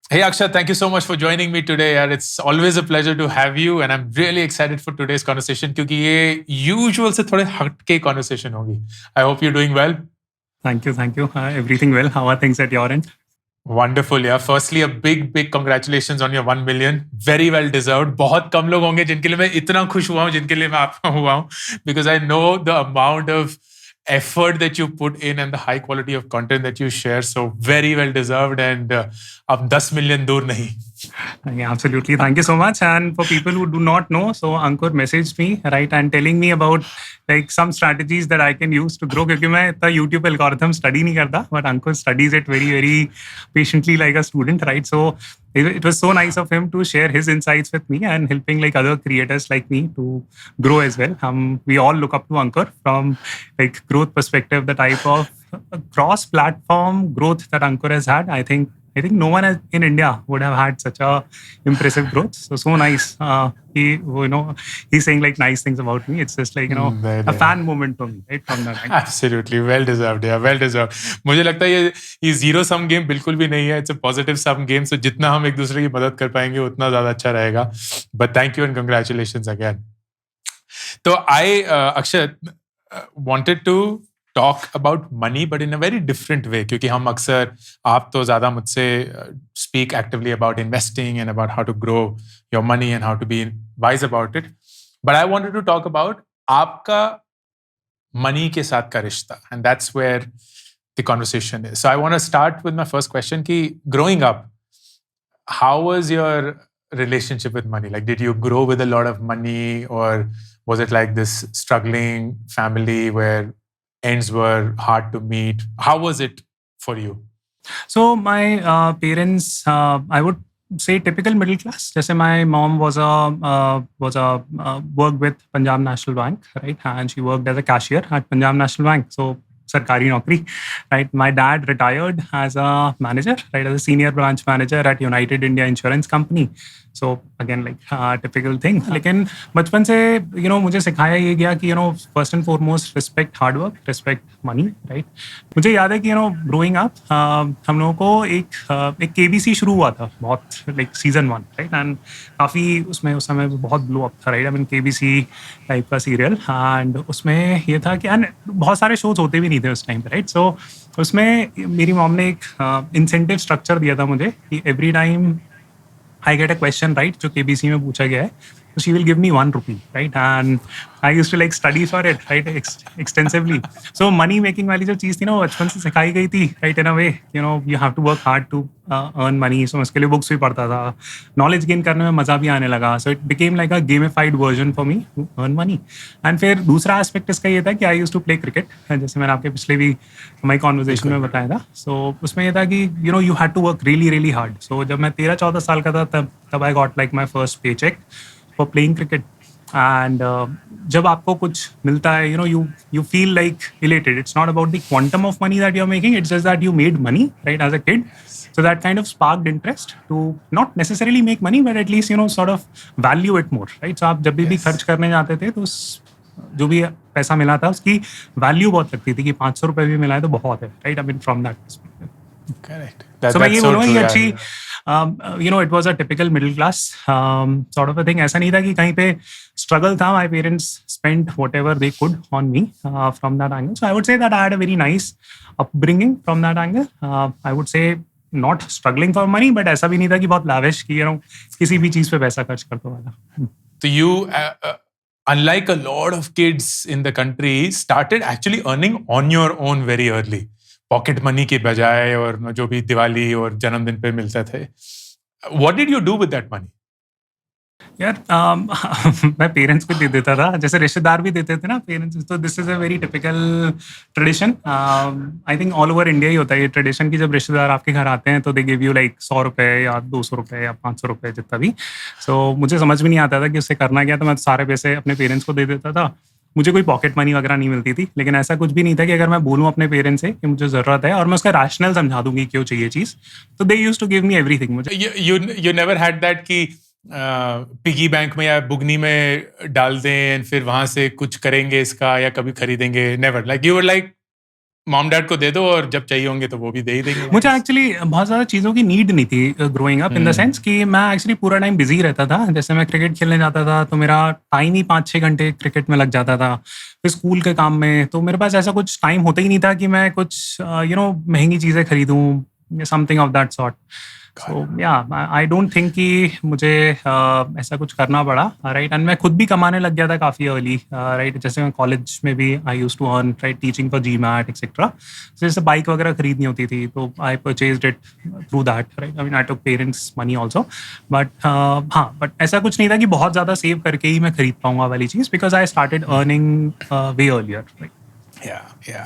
Hey Akshat, thank you so much for joining me today. And it's always a pleasure to have you. And I'm really excited for today's conversation क्योंकि ये usual से थोड़े हटके conversation होगी. I hope you're doing well. Thank you, thank you. Everything well. How are things at your end? Wonderful, yeah. Firstly, a big congratulations on your 1 million. Very well deserved. बहुत कम लोग होंगे जिनके लिए मैं इतना खुश हुआ हूँ जिनके लिए मैं आपका हुआ हूँ. Because I know the amount of effort that you put in and the high quality of content that you share. So very well deserved. And अब 10 million दूर नहीं. Yeah, absolutely. Thank you so much. And for people who do not know, so Ankur messaged me, right, and telling me about like some strategies that I can use to grow. क्योंकि मैं इतना YouTube algorithm study नहीं करता, but Ankur studies it very patiently like a student, right? So it was so nice of him to share his insights with me and helping like other creators like me to grow as well. We all look up to Ankur from like growth perspective, the type of cross-platform growth that Ankur has had. I think no one in India would have had such a impressive growth. So nice. He's saying like nice things about me. It's just like a fan moment for me, right? From that angle. Absolutely, well deserved, yeah, well deserved. मुझे लगता है ये zero sum game बिल्कुल भी नहीं है. It's a positive sum game. So जितना हम एक दूसरे की मदद कर पाएंगे उतना ज़्यादा अच्छा रहेगा. But thank you and congratulations again. So Akshat, wanted to talk about money, but in a very different way. क्योंकि हम अक्सर आप तो ज़्यादा मुझसे speak actively about investing and about how to grow your money and how to be wise about it. But I wanted to talk about आपका money के साथ का रिश्ता, and that's where the conversation is. So I want to start with my first question कि growing up, how was your relationship with money? Like, did you grow with a lot of money, or was it like this struggling family where ends were hard to meet? How was it for you? So my parents, I would say typical middle class. Just my mom was worked with Punjab National Bank, right? And she worked as a cashier at Punjab National Bank. So sarkari naukri, right? My dad retired as a manager, right? As a senior branch manager at United India Insurance Company. So again, like typical thing. लेकिन बचपन से मुझे सिखाया ये गया कि first and foremost respect hard work, respect money, right? मुझे याद है कि growing up हम लोगों को एक KBC शुरू हुआ था बहुत like season 1, right? And काफ़ी उसमें उस समय बहुत blow up था, right? I mean KBC type का सीरियल, and उसमें ये था कि बहुत सारे shows होते भी नहीं थे उस टाइम पे, right? So उसमें मेरी मॉम ने एक इंसेंटिव स्ट्रक्चर दिया था मुझे कि every time I get a question right जो KBC में पूछा गया है, so she will give me 1 rupee, right? And I used to like study for it, right? Extensively. So money making वाली जो चीज़ थी ना वो बचपन से सिखाई गई थी, right? In a way, you have to work hard to earn money. So उसके लिए books भी पढ़ता था, knowledge gain करने में मज़ा भी आने लगा. So it became like a gamified version for me to earn money. And फिर दूसरा aspect इसका ये था कि I used to play cricket, जैसे मैंने आपके पिछले भी हमारी conversation में बताया था. So उसमें ये था कि you had to work really hard. So जब मैं 13-14 साल का था तब I got like my first paycheck for playing cricket. And जब आपको कुछ मिलता है, you feel like elated. It's not about the quantum of money that you're making. It's just that you made money, right, as a kid. So that kind of sparked interest to not necessarily make money, but at least sort of value it more, right? So आप जब भी खर्च करने जाते थे तो जो भी पैसा मिला था उसकी वैल्यू बहुत लगती थी कि 500 रुपए भी मिला है तो बहुत है, right? I mean from that perspective. Correct. So मैं ये बोलूँगा कि अच्छी it was a typical middle class sort of a thing. ऐसा नहीं था कि कहीं पे struggle था. My parents spent whatever they could on me from that angle. So I would say that I had a very nice upbringing from that angle. I would say not struggling for money, but ऐसा भी नहीं था कि बहुत lavish कि किसी भी चीज़ पे पैसा खर्च करता वाला. So you, unlike a lot of kids in the country, started actually earning on your own very early. Pocket money के बजाय और जो भी दिवाली और जन्मदिन पे मिलते थे. What did you do with that money? यार मैं पेरेंट्स को दे देता था, जैसे रिश्तेदार भी देते थे ना पेरेंट्स. तो this is a very typical tradition. I think all over India ही होता है ये ट्रेडिशन कि जब रिश्तेदार आपके घर आते हैं तो दे गिव यू लाइक 100 रुपए या 200 रुपए या 500 रुपए जितना भी. सो मुझे समझ में नहीं आता था कि उससे करना क्या, तो मैं सारे पैसे अपने पेरेंट्स को दे देता था. मुझे कोई पॉकेट मनी वगैरह नहीं मिलती थी, लेकिन ऐसा कुछ भी नहीं था कि अगर मैं बोलूँ अपने पेरेंट्स से कि मुझे ज़रूरत है और मैं उसका रैशनल समझा दूंगी क्यों चाहिए चीज़, तो they used to give me everything. मुझे you never had that कि पिगी बैंक में या बुगनी में डाल दें फिर वहां से कुछ करेंगे इसका या कभी खरीदेंगे? Never. Like you were like mom dad को दे दो और जब चाहिए होंगे तो वो भी दे ही देंगे। मुझे एक्चुअली बहुत ज़्यादा चीज़ों की नीड नहीं थी growing up, in the sense कि मैं एक्चुअली पूरा टाइम बिजी रहता था। जैसे मैं क्रिकेट खेलने जाता था तो मेरा टाइम ही 5-6 घंटे क्रिकेट में लग जाता था, फिर स्कूल के काम में, तो मेरे पास ऐसा कुछ टाइम होता ही नहीं था कि मैं कुछ महंगी चीज़ें खरीदूँ या समथिंग ऑफ दैट सॉर्ट। सो या आई डोंट थिंक कि मुझे ऐसा कुछ करना पड़ा, राइट। एंड मैं खुद भी कमाने लग गया था काफ़ी अर्ली, राइट। जैसे मैं कॉलेज में भी I used to earn, right, teaching for GMAT etcetera. जैसे बाइक वगैरह खरीदनी होती थी तो I purchased it through that, right. I mean I took parents money also, but हाँ, बट ऐसा कुछ नहीं था कि बहुत ज़्यादा सेव करके ही मैं खरीद पाऊंगा वाली चीज़, because I started earning way earlier, right. Yeah.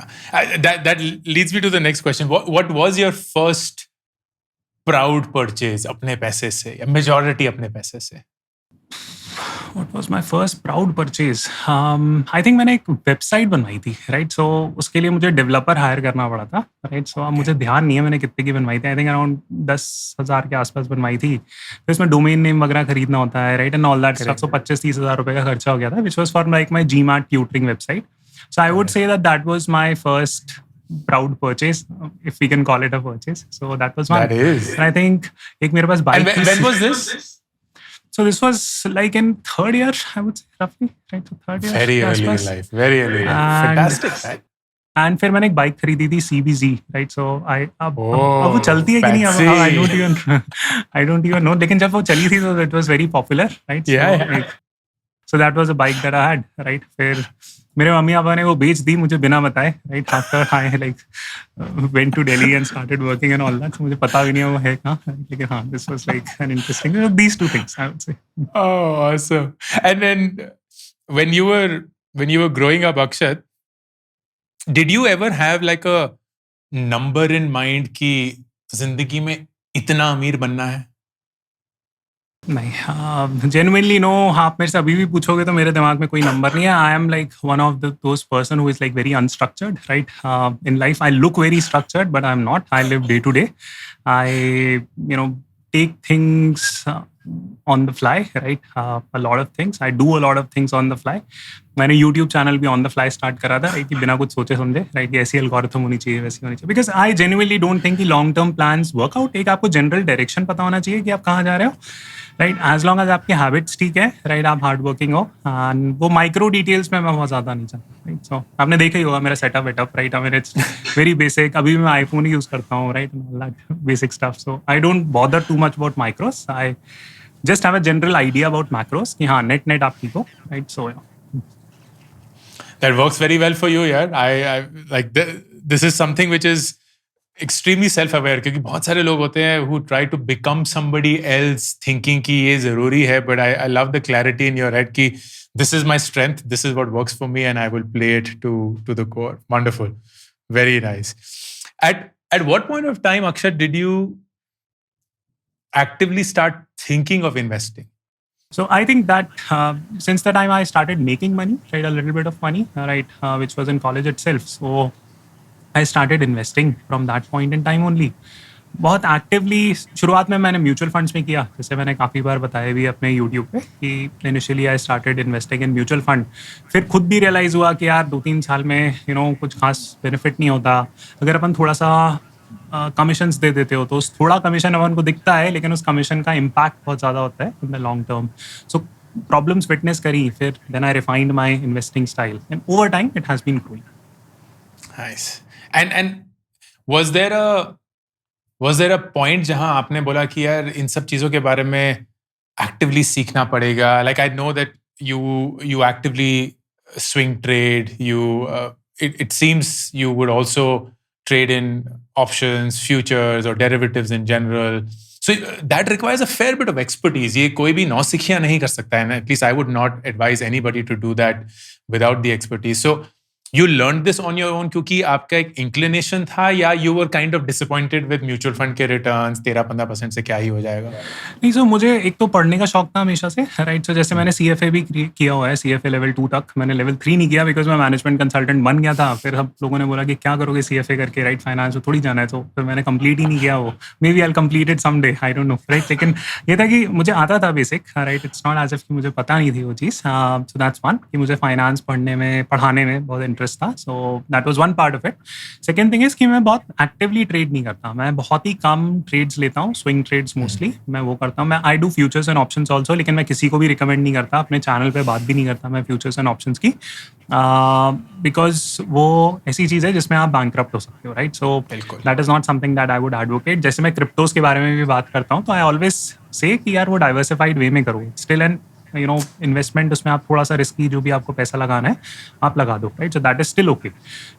That leads me to the next question. What was your first proud purchase अपने पैसे से या majority अपने पैसे से? What was my first proud purchase? I think मैंने एक वेबसाइट बनवाई थी, राइट। सो उसके लिए मुझे डेवलपर हायर करना पड़ा था, राइट। सो अब मुझे ध्यान नहीं है मैंने कितने की बनवाई थी। आई थिंक अराउंड 10,000 के आसपास बनवाई थी। फिर इसमें डोमेन नेम वगैरह खरीदना होता है, right, and all that stuff. So 25-30 हज़ार रुपये का खर्चा हो गया था, which was for like my GMAT tutoring website. So I would say that was my first proud purchase, if we can call it a purchase. So that was one. That is. And I think एक मेरे पास And bike when was this? So this was like in third year, I would say, roughly, right? So third year. Very early in life. Very early in life. Fantastic, right? And फिर मैंने एक bike खरीदी थी CBZ, right? So अब वो चलती है कि नहीं, अब I don't even know. लेकिन जब वो चली थी तो it was very popular, right? Yeah. So that was a bike that I had, right? फिर मेरे मम्मी पापा ने वो बेच दी मुझे बिना बताए, right? After I like went to Delhi and started working and all that, so मुझे पता भी नहीं वो है कहाँ, लेकिन हाँ, this was like an interesting, these two things I would say. Oh, awesome! And then when you were growing up, Akshat, did you ever have like a number in mind कि जिंदगी में इतना अमीर बनना है? नहीं, जेन्युइनली नो। आप मेरे से अभी भी पूछोगे तो मेरे दिमाग में कोई नंबर नहीं है। I am like one of those person who is like very unstructured, right. In life I look very structured but I am not. I live day to day. I take things on the fly, right? A lot of things. I do a lot of things on the fly. मैंने YouTube channel भी on the fly start करा था, right? कि बिना कुछ सोचे समझे, right? ऐसी एल्गोरिथम होनी चाहिए, वैसी होनी चाहिए। Because I genuinely don't think कि long term plans work out. एक आपको जनरल डायरेक्शन पता होना चाहिए कि आप कहाँ जा रहे हो, राइट। एज लॉन्ग एज आपकी हैबिट्स ठीक है, राइट, आप हार्ड वर्किंग हो, एंड वो माइक्रो डिटेल्स में मैं बहुत ज़्यादा नहीं चाहता, राइट। सो आपने देखा ही होगा मेरा सेटअप वेटअप, राइट। मेरे वेरी बेसिक, अभी मैं आईफोन ही यूज़ करता हूँ, right, basic stuff. So I don't bother too much about micros. I just have a general idea about macros कि हाँ, नेट आप ठीक हो, राइट। So That works very well for you, यार. I like this is something which is extremely self-aware, क्योंकि बहुत सारे लोग होते हैं who try to become somebody else thinking कि ये जरूरी है, but I love the clarity in your head कि this is my strength, this is what works for me, and I will play it to the core. Wonderful, very nice. At what point of time, Akshat, did you actively start thinking of investing? So I think that since the time I started making money, right, a little bit of money, right, which was in college itself. So I started investing from that point in time only. बहुत actively शुरुआत में मैंने mutual funds में किया, जैसे मैंने काफ़ी बार बताया भी अपने यूट्यूब पे कि initially I started investing in mutual fund. फिर खुद भी रियलाइज़ हुआ कि यार 2-3 साल में कुछ खास बेनिफिट नहीं होता। अगर अपन थोड़ा सा कमीशंस दे देते हो तो उस थोड़ा कमीशन अपन को दिखता है, लेकिन उस कमीशन का इम्पैक्ट बहुत ज़्यादा होता है in the long term. So problems witness करी, फिर then I refined my investing style and over time it has been growing. Nice. And was there a point जहां आपने बोला कि यार इन सब चीजों के बारे में एक्टिवली सीखना पड़ेगा? Like I know that you actively swing trade. It seems you would also trade in options, futures, or derivatives in general. So that requires a fair bit of expertise. ये कोई भी नौसिखिया नहीं कर सकता है, at least I would not advise anybody to do that without the expertise. So you learned this on your own क्योंकि आपका एक inclination था, या you were kind of disappointed with mutual fund के returns 13-15% से क्या ही हो जाएगा? नहीं, सो मुझे एक तो पढ़ने का शौक था हमेशा से, राइट। सो जैसे मैंने CFA भी किया हुआ है, CFA लेवल 2 तक। मैंने लेवल 3 नहीं किया बिकॉज मैं मैनेजमेंट कंसल्टेंट बन गया था। फिर सब लोगों ने बोला कि क्या करोगे CFA करके, राइट, फाइनेंस में थोड़ी जाना है। तो फिर मैंने कंप्लीट ही नहीं किया वो। Maybe I will complete it some day, I don't know, right. लेकिन ये था कि मुझे आता था basic, right. It's not as if कि मुझे पता नहीं थी वो चीज़। सो दैट्स वन कि मुझे फाइनेंस पढ़ाने में बहुत इंटरेस्ट इंटरेस्ट था. So that was one part of it. Second thing is कि मैं बहुत एक्टिवली ट्रेड नहीं करता. मैं बहुत ही कम ट्रेड्स लेता हूँ, स्विंग ट्रेड्स मोस्टली मैं वो करता हूँ. मैं I do futures and options also, लेकिन मैं किसी को भी रिकमेंड नहीं करता, अपने चैनल पे बात भी नहीं करता मैं फ्यूचर्स एंड ऑप्शंस की, बिकॉज वो ऐसी चीज़ है जिसमें आप बैंकरप्ट हो सकते हो, राइट. So that is not something that I would advocate. जैसे मैं क्रिप्टोज के बारे में भी बात करता हूँ, तो आई ऑलवेज से कि यार वो डाइवर्सिफाइड वे में करो. स्टिल एंड इन्वेस्टमेंट, उसमें आप थोड़ा सा रिस्की जो भी आपको पैसा लगाना है आप लगा दो, right. So that is still okay.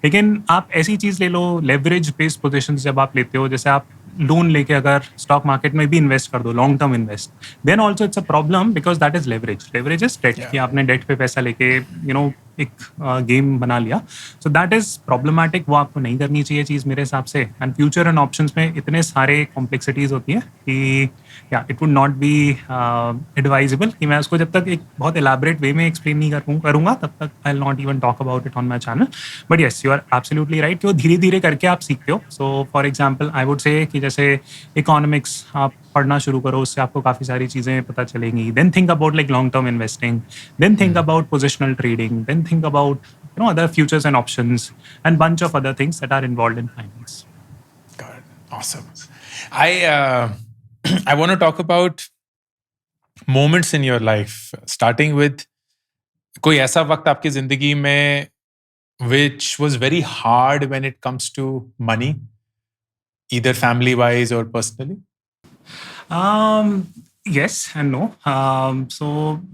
लेकिन आप ऐसी चीज़ ले लो, लेवरेज बेस्ड पोजीशन जब आप लेते हो, जैसे आप लोन लेके अगर स्टॉक मार्केट में भी इन्वेस्ट कर दो, long term invest, then also it's a problem because that is leverage. Leverage is debt, कि आपने डेट पे पैसा लेके एक गेम बना लिया. सो दैट इज प्रॉब्लमैटिक. वो आपको नहीं करनी चाहिए चीज़ मेरे हिसाब से. एंड फ्यूचर एंड ऑप्शंस में इतने सारे कॉम्प्लेक्सिटीज होती हैं कि it would not be advisable कि मैं उसको जब तक एक बहुत एलैबोरेट वे में एक्सप्लेन नहीं करूँगा तब तक I will not even talk about it on my channel. But yes, you are absolutely right कि वो धीरे धीरे करके आप सीखते हो. So for example I would say कि जैसे इकोनॉमिक्स आप पढ़ना शुरू करो, उससे आपको काफ़ी सारी चीज़ें पता चलेंगी. Then think about like long term investing, then think about positional trading, then think about other futures and options and bunch of other things that are involved in finance. God, awesome. I want to talk about moments in your life, starting with कोई ऐसा वक्त आपकी जिंदगी में which was very hard when it comes to money, either family wise or personally. Yes and no. So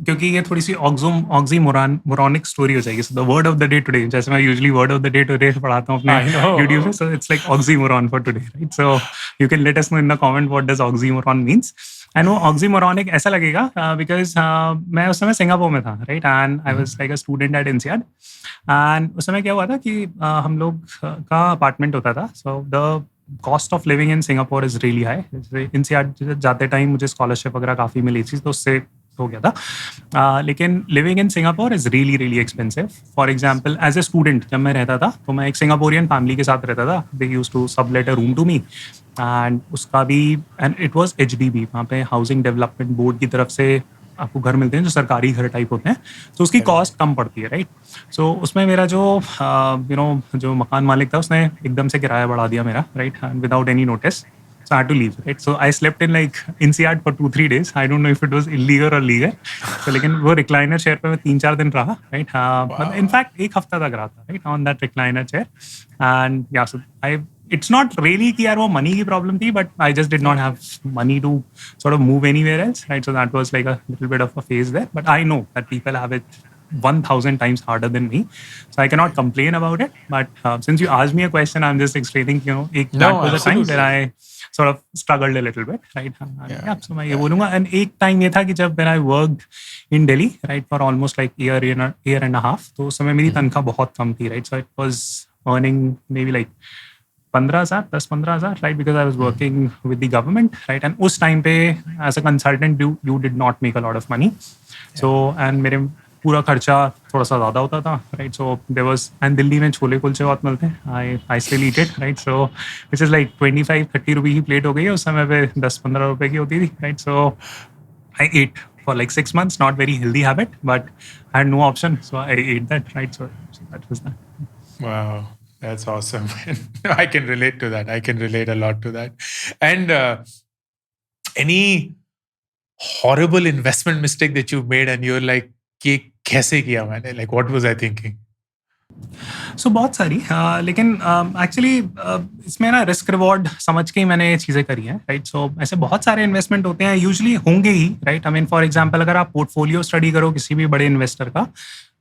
क्योंकि ये थोड़ी सी oxymoronic story हो जाएगी. So the word of the day today, जैसे मैं usually word of the day today पढ़ाता हूँ अपने YouTube पे, so it's like oxymoron for today, right? So you can let us know in the comment what does oxymoron means. And वो oxymoronic ऐसा लगेगा because मैं उस समय सिंगापुर में था, right? And I was like a student at INSEAD. And उस समय क्या हुआ था कि हम लोग का अपार्टमेंट होता था. So the cost of living in Singapore is really high. इनसे जाते टाइम मुझे स्कॉलरशिप वगैरह काफ़ी मिली थी, तो उससे हो गया था. लेकिन living in Singapore is really really expensive. For example as a student जब मैं रहता था तो मैं एक सिंगापोरियन फैमिली के साथ रहता था. They used to sublet a room to me and उसका भी, एंड इट वाज HDB, वहाँ पे हाउसिंग डेवलपमेंट बोर्ड की तरफ से आपको घर मिलते हैं जो सरकारी घर टाइप होते हैं. तो उसकी कॉस्ट कम पड़ती है, राइट. सो उसमें मेरा जो जो मकान मालिक था उसने एकदम से किराया बढ़ा दिया मेरा, right, without any notice. So I had to leave, right? So I slept in like INSEAD for 2-3 days. I don't know if it was illegal or legal. So लेकिन वो recliner chair पे मैं 3-4 दिन रहा, right? But in fact एक हफ्ता तक रहा था, right, on that recliner chair. And yeah, so it's not really कि यार वो money की problem थी, but I just did not have money to sort of move anywhere else, right? So that was like a little bit of a phase there. But I know that people have it 1,000 times harder than me, so I cannot complain about it. But since you asked me a question, I'm just explaining, that was a time where I sort of struggled a little bit, right? So मैं ये बोलूँगा. And एक time ये था कि जब when I worked in Delhi, right, for almost like year and a half, तो उस समय मेरी तनख्वाह बहुत कम थी, right? So it was earning maybe like 10,000, right? Because I was working with the government, right? And उस time पे as a consultant, you did not make a lot of money. So and मेरे पूरा खर्चा थोड़ा सा ज़्यादा होता था, right. So there was, and Delhi में छोले कुलचे बहुत मिलते हैं. I still eat it, right. So which is like 25-30 रुपये की प्लेट हो गई है. उस समय पे 10-15 रुपये की होती थी, right. So I ate for like 6 months, not very healthy habit, but I had no option, so I ate that, right. So that was that. Wow, that's awesome. I can relate to that. I can relate a lot to that. And any horrible investment mistake that you've made and you're like, कि कैसे किया मैंने, like what was I thinking? So बहुत सारी, लेकिन actually इसमें ना risk reward समझ के ही मैंने ये चीज़ें करी हैं, राइट. सो ऐसे बहुत सारे इन्वेस्टमेंट होते हैं, यूजुअली होंगे ही, right. I mean for example अगर आप पोर्टफोलियो स्टडी करो किसी भी बड़े इन्वेस्टर का,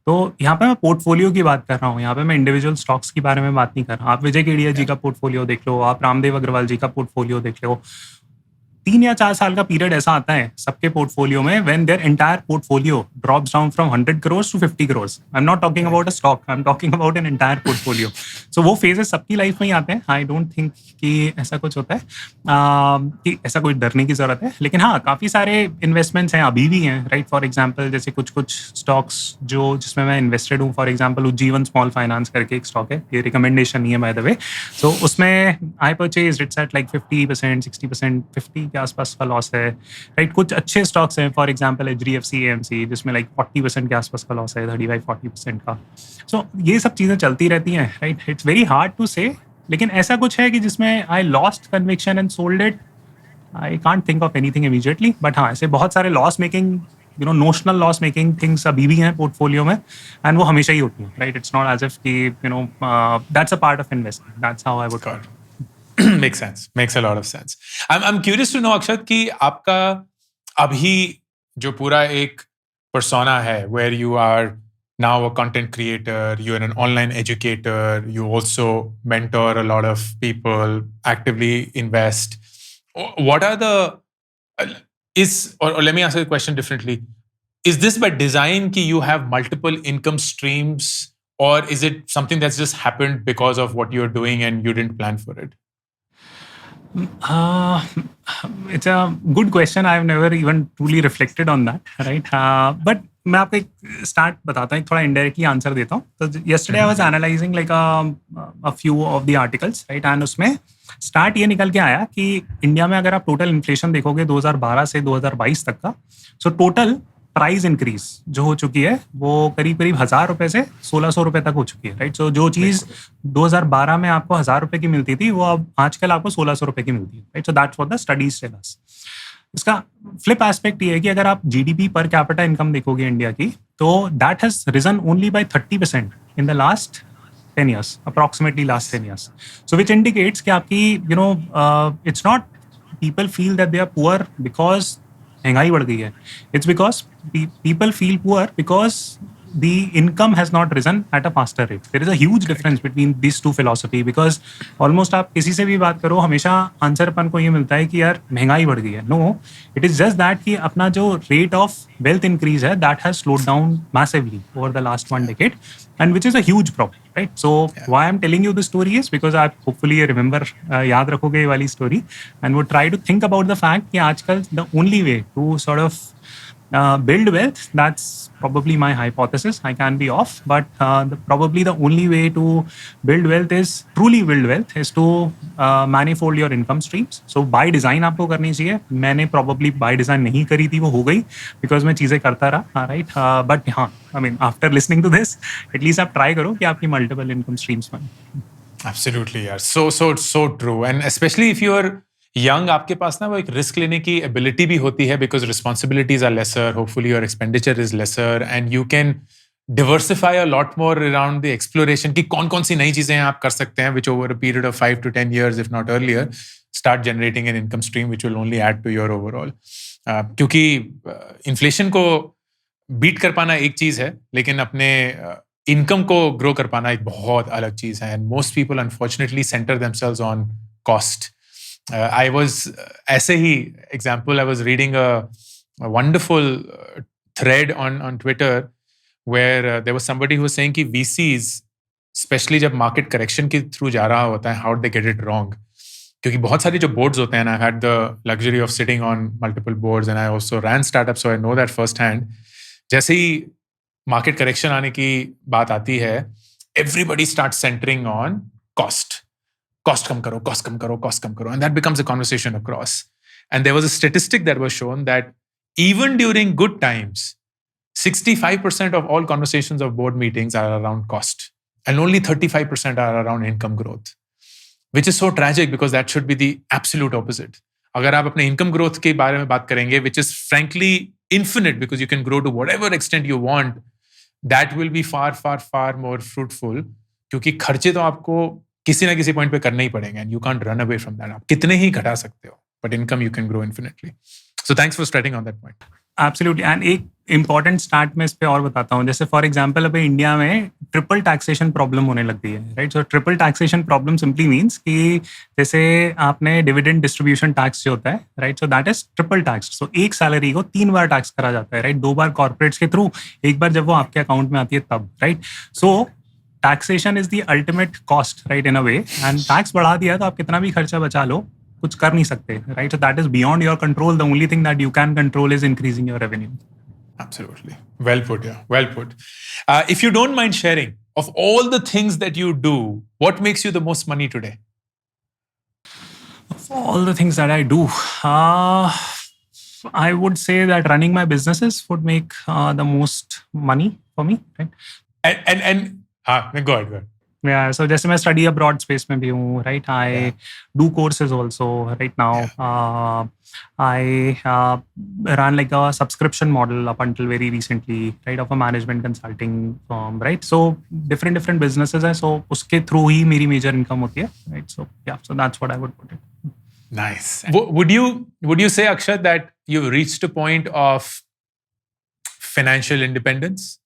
तो यहाँ पे मैं पोर्टफोलियो की बात कर रहा हूँ. यहाँ पे मैं इंडिविजुअल स्टॉक्स के बारे में बात नहीं कर रहा. आप विजय केडिया जी का पोर्टफोलियो देख लो, आप रामदेव अग्रवाल जी का पोर्टफोलियो देख लो. 3 या 4 साल का पीरियड ऐसा आता है सबके पोर्टफोलियो में when their entire portfolio drops down from 100 crores to 50 crores. I am not talking about a stock, I am talking about an entire portfolio. So वो फेजेस सबकी लाइफ में ही आते हैं. आई डोंट थिंक कि ऐसा कुछ होता है कि ऐसा कोई डरने की जरूरत है. लेकिन हाँ, काफ़ी सारे इन्वेस्टमेंट्स हैं, अभी भी हैं, राइट. फॉर एग्जाम्पल जैसे कुछ स्टॉक्स जिसमें मैं इन्वेस्टेड हूँ. For example Ujjivan small finance करके एक स्टॉक है, ये रिकमेंडेशन नहीं है बाय द वे. सो उसमें I purchase its at like 50%, 60%, 50 के आसपास का लॉस है, राइट. कुछ अच्छे स्टॉक्स हैं, फॉर एग्जांपल HDFC AMC, जिसमें लाइक 40% के आसपास का लॉस है, 35-40% का. सो ये सब चीज़ें चलती रहती हैं, right. It's very hard to say, लेकिन ऐसा कुछ है कि जिसमें I lost conviction and sold it. I can't think of anything immediately, but हाँ, ऐसे बहुत सारे loss making, notional loss making things अभी भी हैं पोर्टफोलियो में, एंड वो हमेशा ही होती हैं, right. It's not as if कि that's a part of investing. That's how I would call it. Makes sense. Makes a lot of sense. I'm curious to know, Akshat, कि आपका अभी जो पूरा एक persona है, where you are now a content creator, you're an online educator, you also mentor a lot of people, actively invest. What are the or let me ask the question differently. Is this by design कि you have multiple income streams, or is it something that's just happened because of what you're doing and you didn't plan for it? It's a good question. I've never even truly reflected on that, right? But मैं आपको एक start बताता हूँ, थोड़ा indirectly answer देता हूँ. तो yesterday I was analyzing like a few of the articles, right? And उसमें स्टार्ट ये निकल के आया कि इंडिया में अगर आप टोटल इन्फ्लेशन देखोगे 2012 से 2022 तक का, सो टोटल प्राइस इंक्रीज जो हो चुकी है वो करीब करीब 1,000 रुपए से 1,600 रुपए तक हो चुकी है, राइट. सो जो चीज 2012 में आपको 1,000 रुपए की मिलती थी वो अब आजकल आपको 1,600 रुपए की मिलती है, right. So that's what the studies tell us. इसका फ्लिप एस्पेक्ट ये है कि अगर आप GDP पर कैपिटा इनकम देखोगे इंडिया की, तो that has region only by 30% in the last 10 years, approximately last 10 years. So which indicates कि आपकी it's not people feel that they are poor because महंगाई बढ़ गई है. It's because people feel poor because the income has not risen at a faster rate. There is a huge difference between these two philosophy, because almost आप किसी से भी बात करो हमेशा आंसर अपन को ये मिलता है कि यार महंगाई बढ़ गई है. No, it is just that कि अपना जो rate of wealth increase है that has slowed down massively over the last one decade, and which is a huge problem, right? So why I'm telling you the story is because I hopefully remember याद रखोगे ये वाली story and would try to think about the fact कि आजकल the only way to sort of build wealth, that's probably my hypothesis, I can be off, but probably the only way to build wealth is truly build wealth is to manifold your income streams. So by design आपको करनी चाहिए. मैंने probably by design नहीं करी थी, वो हो गई because मैं चीज़ें करता रहा, right? But हाँ, I mean after listening to this, at least आप try करो कि आपकी multiple income streams बने. Absolutely, यार. So true. And especially if you're young, आपके पास ना वो एक रिस्क लेने की एबिलिटी भी होती है, because responsibilities are lesser, hopefully your expenditure is lesser, and you can diversify a lot more around the exploration कि कौन-कौन सी नई चीजें आप कर सकते हैं, which over a period of 5 to 10 years, if not earlier, start generating an income stream which will only add to your overall. क्योंकि inflation को बीट कर पाना एक चीज है, लेकिन अपने इनकम को ग्रो कर पाना एक बहुत अलग चीज है. And most people unfortunately center themselves on cost. I was ऐसे ही example, I was reading a wonderful thread on Twitter where there was somebody who was saying कि VCs, especially जब market correction के through जा रहा होता है, how did they get it wrong? क्योंकि बहुत सारे जो boards होते हैं, and I had the luxury of sitting on multiple boards, and I also ran startups, so I know that first hand. जैसे ही market correction आने की बात आती है, everybody starts centering on cost. Cost कम करो, cost कम करो, cost कम करो, and that becomes a conversation across. And there was a statistic that was shown that even during good times, 65% of all conversations of board meetings are around cost, and only 35% are around income growth, which is so tragic because that should be the absolute opposite. अगर आप अपने income growth के बारे में बात करेंगे, which is frankly infinite because you can grow to whatever extent you want, that will be far, far, far more fruitful, क्योंकि खर्चे तो आपको किसी ना किसी पॉइंट पे करना ही पड़ेंगे, and you can't run away from that. आप कितने ही घटा सकते हो, but income you can grow infinitely. So thanks for starting on that point. Absolutely. And एक important स्टार्ट में इस पे और बताता हूँ. जैसे फॉर एग्जाम्पल अभी इंडिया में ट्रिपल टैक्सेशन प्रॉब्लम होने लग गई है, right. So triple taxation problem simply means कि जैसे आपने डिविडेंड डिस्ट्रीब्यूशन टैक्स जो होता है, right, so that is triple tax. सो एक सैलरी को 3 बार टैक्स करा जाता है, राइट. 2 बार कॉर्पोरेट्स के थ्रू, एक बार जब वो आपके अकाउंट में आती है तब, right. So taxation is the ultimate cost, right, in a way. And tax बढ़ा दिया तो आप कितना भी खर्चा बचा लो, कुछ कर नहीं सकते, right. So that is beyond your control. The only thing that you can control is increasing your revenue. Absolutely. Well put, yeah. Well put. If you don't mind sharing, of all the things that you do, what makes you the most money today? All the things that I do. I would say that running my businesses would make the most money for me, right? Go ahead. Yeah, so जैसे मैं study abroad space में भी हूँ, right? I do courses also right now. I ran like a subscription model up until very recently, right, of a management consulting firm, right? So different businesses हैं, so उसके through ही मेरी major income होती है, right? So yeah, so that's what I would put it. Nice. Would you say, Akshat, that you've reached a point of financial independence?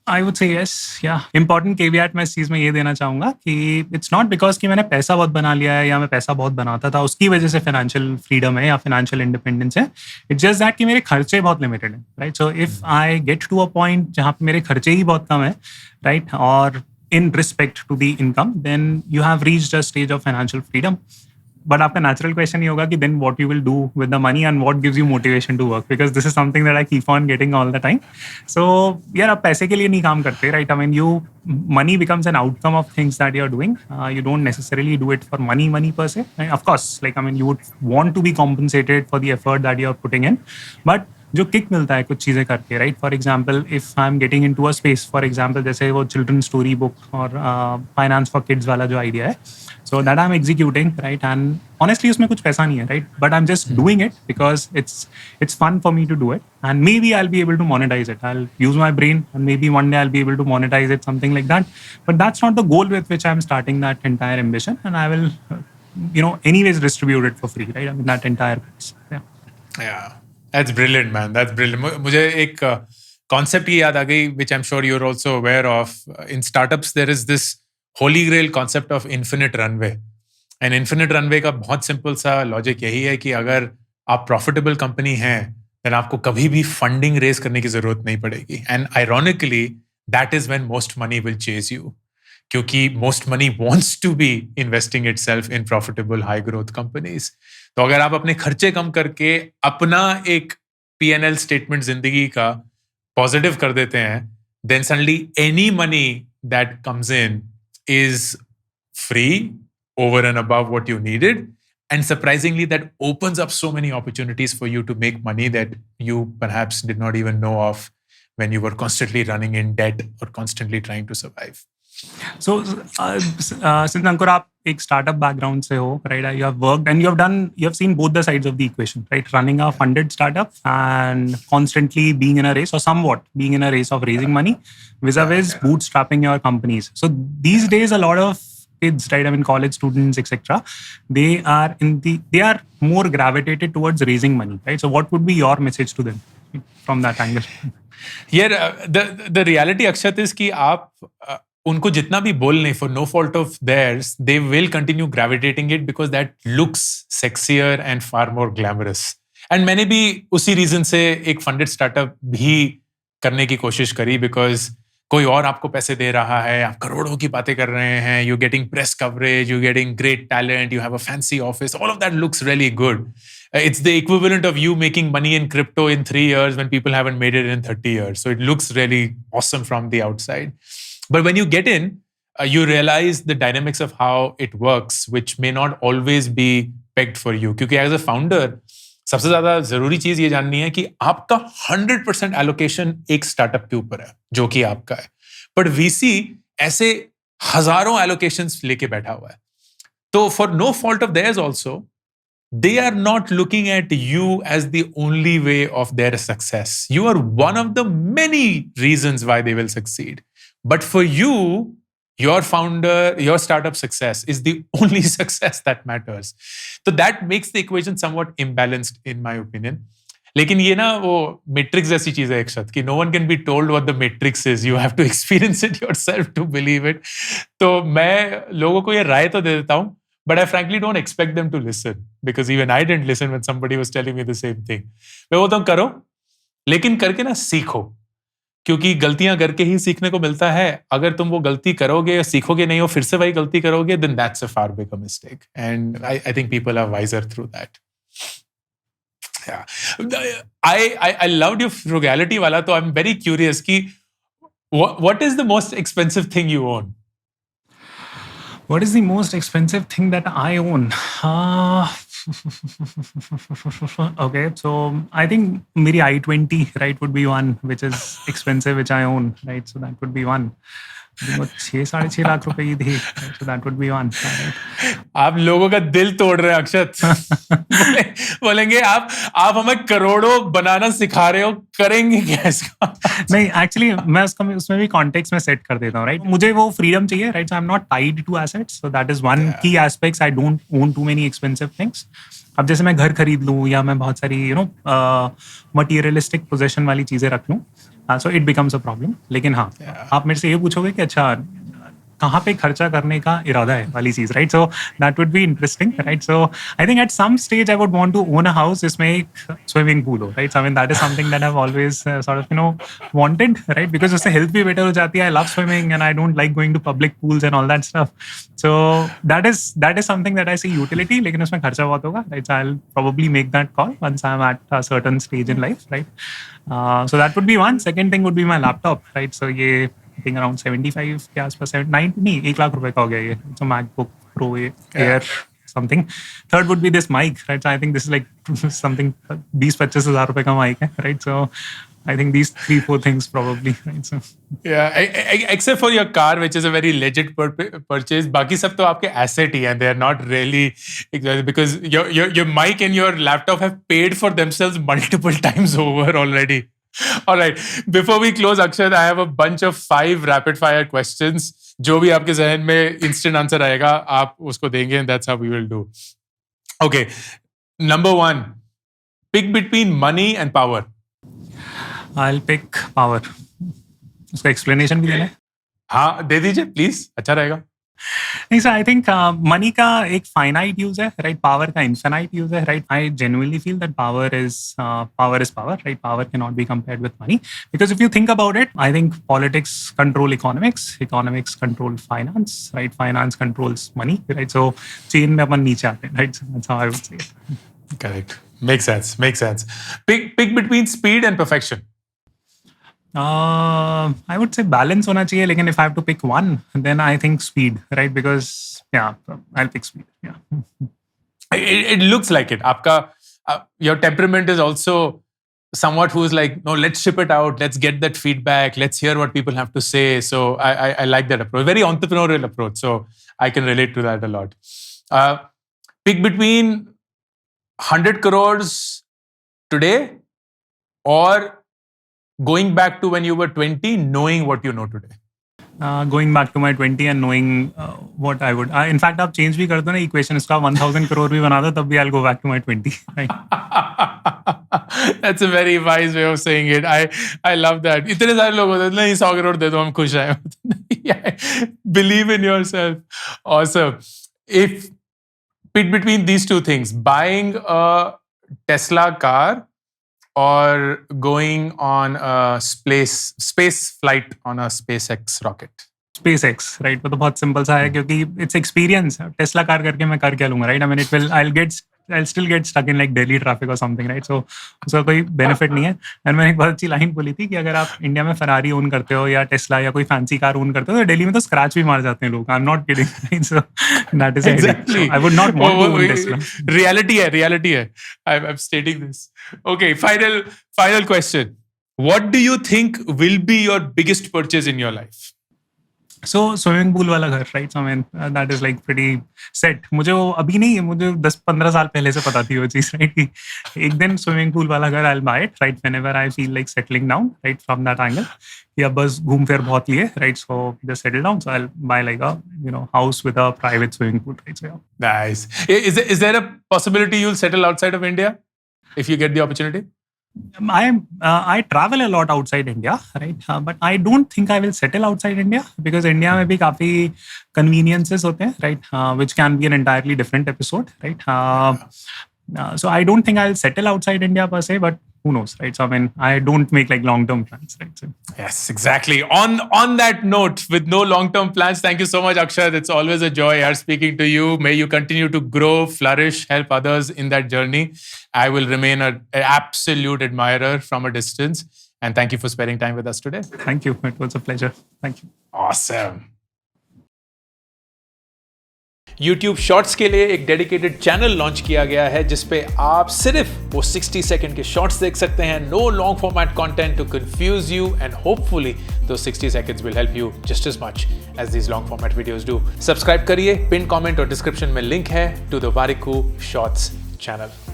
I would say yes. Yeah. Important caveat मैं इस चीज़ में ये देना चाहूँगा कि it's not because कि मैंने पैसा बहुत बना लिया है या मैं पैसा बहुत बनाता था उसकी वजह से financial freedom है या financial independence है. It's just that कि मेरे खर्चे बहुत limited हैं, right? So if I get to a point जहाँ पे मेरे खर्चे ही बहुत कम है, right, और in respect to the income, then you have reached a stage of financial freedom. But आपका natural question ये होगा कि then what you will do with the money and what gives you motivation to work, because this is something that I keep on getting all the time. So यार आप पैसे के लिए नहीं काम करते, right? I mean, money becomes an outcome of things that you're doing. You don't necessarily do it for money per se. And of course, like I mean, you would want to be compensated for the effort that you're putting in, but जो kick मिलता है कुछ चीज़ें करके, right? For example if I am getting into a space, for example जैसे वो children story book और finance for kids वाला जो आइडिया है, so that I am executing, right? And honestly उसमें कुछ पैसा नहीं है, right? But I am just doing it because it's fun for me to do it, and maybe I'll be able to monetize it. I'll use my brain and maybe one day I'll be able to monetize it, something like that. But that's not the goal with which I'm starting that entire ambition, and I will anyways distribute it for free, right? I mean, that entire piece. Yeah. That's brilliant, man. That's brilliant. मुझे एक concept की याद आ गई, which I'm sure you're also aware of. In startups, there is this holy grail concept of infinite runway. And infinite runway का बहुत simple सा logic यही है कि अगर आप profitable company हैं, then आपको कभी भी funding raise करने की जरूरत नहीं पड़ेगी. And ironically, that is when most money will chase you. क्योंकि most money wants to be investing itself in profitable high growth companies. तो अगर आप अपने खर्चे कम करके अपना एक P&L स्टेटमेंट जिंदगी का पॉजिटिव कर देते हैं, then suddenly any money that comes in is free over and above what you needed, and surprisingly that opens up so many opportunities for you to make money that you perhaps did not even know of when you were constantly running in debt or constantly trying to survive. So since Ankur, आप एक startup background से हो, right? You have worked and you have seen both the sides of the equation, right? Running a funded startup and constantly being in a race, or somewhat being in a race of raising money, vis-a-vis bootstrapping your companies. So these days, a lot of kids, right? I mean, college students, etc. They are more gravitated towards raising money, right? So what would be your message to them from that angle? Yeah, the reality, Akshat, is कि आप उनको जितना भी बोल नहीं, for no fault of theirs, they will continue gravitating it because that looks sexier and far more glamorous. And मैंने भी उसी रीजन से एक फंडेड स्टार्टअप भी करने की कोशिश करी, बिकॉज कोई और आपको पैसे दे रहा है, आप करोड़ों की बातें कर रहे हैं, you getting press coverage, you getting great talent, you have a fancy office, all of that looks really good. It's the equivalent of you making money in crypto in 3 years when people haven't made it in 30 years. So it looks really awesome from the outside. But when you get in, you realize the dynamics of how it works, which may not always be pegged for you. क्योंकि as a founder, सबसे ज़्यादा ज़रूरी चीज़ ये जाननी है कि आपका 100% allocation एक startup के ऊपर है, जो कि आपका है. But VC ऐसे हजारों allocations लेके बैठा हुआ है. तो for no fault of theirs also, they are not looking at you as the only way of their success. You are one of the many reasons why they will succeed. But for you, your startup success is the only success that matters. So that makes the equation somewhat imbalanced, in my opinion. लेकिन ये ना वो matrix जैसी चीज है एक शब्द कि no one can be told what the matrix is. You have to experience it yourself to believe it. तो मैं लोगों को ये राय तो दे देता हूँ, but I frankly don't expect them to listen, because even I didn't listen when somebody was telling me the same thing. मैं बोलता हूँ करो, लेकिन करके ना सीखो, क्योंकि गलतियां करके ही सीखने को मिलता है. अगर तुम वो गलती करोगे या सीखोगे नहीं हो, फिर से वही गलती करोगे, then that's a far bigger mistake. And I think people are wiser through that. Yeah. I loved your frugality wala, so I'm very curious ki what is the most expensive thing you own? What is the most expensive thing that I own? Okay, so I think maybe i20, right, would be one, which is expensive, which I own, right? So that would be one. I think वो 6-6.5 लाख रुपए की थी, right? So that would be one. Right? आप लोगों का दिल तोड़ रहे हैं अक्षत। बोलेंगे आप हमें करोड़ों बनाना सिखा रहे हो, करेंगे क्या इसका? नहीं, एक्चुअली मैं उसमें भी कॉन्टेक्स्ट में सेट कर देता हूँ, राइट? मुझे वो फ्रीडम चाहिए, right? So I am not tied to assets, so that is one key aspects. I don't own too many expensive things. अब जैसे मैं घर खरीद लूँ या मैं बहुत सारी मटीरियलिस्टिक पोजेशन वाली चीजें रख लूँ, so it becomes a problem. लेकिन हाँ, आप मेरे से ये पूछोगे कि अच्छा कहाँ पे खर्चा करने का इरादा है वाली चीज, right? So that would be interesting, right? So I think at some stage I would want to own a house जिसमें एक स्विमिंग पूल हो, right? I mean that is something that I have always sort of wanted, right? Because उससे health भी better हो जाती है। I love swimming and I don't like going to public pools and all that stuff. So that is something that I see utility, लेकिन उसमें खर्चा बहुत होगा, right? I will probably make that call once I am at a certain stage in life, right? So that would be one. Second thing would be my laptop, right? So ये I think around 75 के आसपास, 90 नहीं, 1 लाख रुपए का हो गया ये। So MacBook Pro Air something. Third would be this mic, right? So I think this is like something 20-25 हजार रुपए का mic है, right? So I think these 3-4 things probably, right? So Yeah, except for your car, which is a very legit purchase. बाकी सब तो आपके asset ही हैं. They are not really, because your mic and your laptop have paid for themselves multiple times over already. All right. Before we close, Akshat, I have a bunch of 5 rapid fire questions. जो भी आपके जहन में instant answer आएगा, आप उसको देंगे, and that's how we will do. Okay. Number 1. Pick between money and power. I'll pick power. उसका explanation भी देना है? हाँ, दे दीजिए, please. अच्छा रहेगा. नहीं सर, आई थिंक मनी का एक फाइनाइट यूज है, राइट? पावर का इनफाइनाइट यूज है, right? I genuinely feel that power is power, right? Power can not be compared with money, because if you think about it, I think politics control economics control finance, right? Finance controls money, right? So chain में अपन नीचे आते हैं, right? That's how I would से it. Correct. Makes sense. Pick between speed and perfection. I would say balance होना चाहिए, लेकिन if I have to pick one, then I think speed, right? Because I'll pick speed. Yeah. It looks like it. आपका your temperament is also somewhat who's like, no, let's ship it out, let's get that feedback, let's hear what people have to say. So I like that approach. Very entrepreneurial approach. So I can relate to that a lot. Pick between 100 crores today or going back to when you were 20, knowing what you know today. Going back to my 20 and knowing what I would. In fact, आप change भी कर दो ना equation, इसका 1000 crore भी बना दो, तब भी I'll go back to my 20. Right? That's a very wise way of saying it. I love that. इतने सारे लोग होते हैं, नहीं 100 crore दे दो, हम खुश हैं. Believe in yourself. Awesome. If pick between these two things, buying a Tesla car or going on a space flight on a SpaceX rocket? SpaceX, right? वो तो बहुत सिंपल सा है, क्योंकि it's experience. टेस्ला कार करके मैं कर क्या लूंगा, right? I mean, I'll still get stuck in like Delhi traffic or something, right? So उसका कोई benefit नहीं है. And मैंने एक बहुत अच्छी लाइन बोली थी कि अगर आप इंडिया में फरारी ओन करते हो या टेस्ला या कोई फैंसी कार ओन करते हो, तो दिल्ली में तो स्क्रैच भी मार जाते हैं लोग. I'm not kidding. Right? So that is exactly. So I would not want to own Tesla. Reality है. I'm stating this. Okay, final question. What do you think will be your biggest purchase in your life? So swimming pool वाला घर, right? I mean that is like pretty set. मुझे वो अभी नहीं, मुझे 10-15 साल पहले से पता थी वो चीज, राइट? कि एक दिन स्विमिंग पूल वाला घर I will buy it, right? Whenever I feel like settling down, right? From that angle कि अब बस घूम फिर बहुत लिए, right? So just settle down, so I will buy like a house with a private swimming pool, right? So Nice. Is there a possibility you'll settle outside of India if you get the opportunity? I travel a lot outside India, right? But I don't think I will settle outside India, because India में भी काफी conveniences होते हैं, right? Which can be an entirely different episode, right? So I don't think I'll settle outside India per se, but who knows, right? So I mean, I don't make like long-term plans, right? So. Yes, exactly. On that note, with no long-term plans, thank you so much, Akshat. It's always a joy speaking to you. May you continue to grow, flourish, help others in that journey. I will remain an absolute admirer from a distance. And thank you for spending time with us today. Thank you. It was a pleasure. Thank you. Awesome. YouTube shorts के लिए एक dedicated channel launch किया गया है जिसपे आप सिर्फ वो 60 सेकंड के शॉर्ट्स देख सकते हैं. No long format content to confuse you and hopefully those 60 seconds will help you just as much as these long format videos do. Subscribe करिए, पिन कमेंट और डिस्क्रिप्शन में लिंक है to the Warikoo Shorts channel.